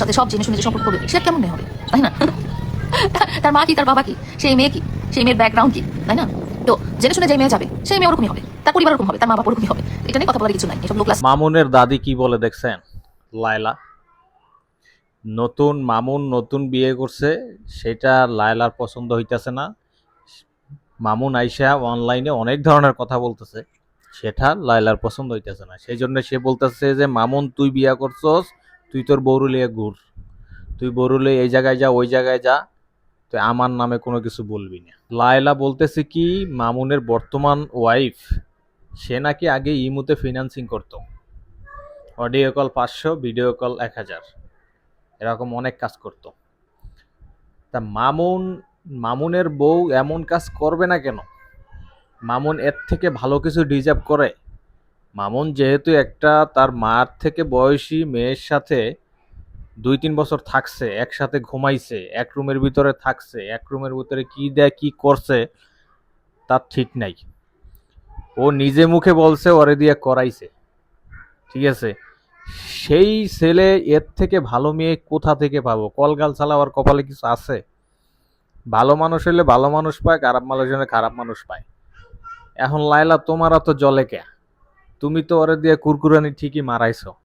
সাথে সব জেনে শুনে যে সম্পর্ক করবে সেটা কেমন হবে, তাই না? তার মা কি, তার বাবা কি, সেই মেয়ে কি, সেই মেয়ের ব্যাকগ্রাউন্ড কি, তাই না? তো জেনে শুনে যে মেয়ে যাবে সেই মেয়ে ওরকমই হবে, তার পরিবার ওরকম হবে, তার মা বাবা ওরকমই হবে। এটা নিয়ে কথা বলার কিছু নাই, এসব লো ক্লাস। মামুনের দাদি কি বলে দেখছেন? লায়লা মামুন নতুন বিয়ে করছে, সেটা লায়লার পছন্দ হইতেছে না। মামুন আইসা অনলাইনে অনেক ধরনের কথা বলতেছে, সেটা লায়লার পছন্দ হইতেছে না। সেই জন্য সে বলতেছে যে মামুন তুই বিয়া করছস, তুই তোর বউরু লিয়ে ঘুর, তুই বউরু লিয়ে এই জায়গায় যা ওই জায়গায় যা, তুই আমার নামে কোনো কিছু বলবি না। লায়লা বলতেছে কি মামুনের বর্তমান ওয়াইফ, সে নাকি আগে ইমুতে ফিনান্সিং করতো, অডিও কল 500, ভিডিও কল 1000, এরকম অনেক কাজ করতো। তা মামুনের বউ এমন কাজ করবে না কেন? মামুন এর থেকে ভালো কিছু ডিজার্ভ করে। মামুন যেহেতু একটা তার মার থেকে বয়সী মেয়ের সাথে 2-3 বছর থাকছে, একসাথে ঘুমাইছে, এক রুমের ভিতরে থাকছে, এক রুমের ভিতরে কি দেয় কি করছে তার ঠিক নাই। ও নিজে মুখে বলছে ওরে দিয়ে করাইছে, ঠিক আছে? সেই ছেলে এর থেকে ভালো মেয়ে কোথা থেকে পাবো? কলগাল ছাড়া আবার কপালে কিছু আছে? ভালো মানুষ হইলে ভালো মানুষ পায়, খারাপ মানুষ হলে খারাপ মানুষ পায়। এখন লায়লা তোমার তো জলে কে? তুমি তো ওরে দিয়ে কুরকুরানি ঠিকই মারাইছো।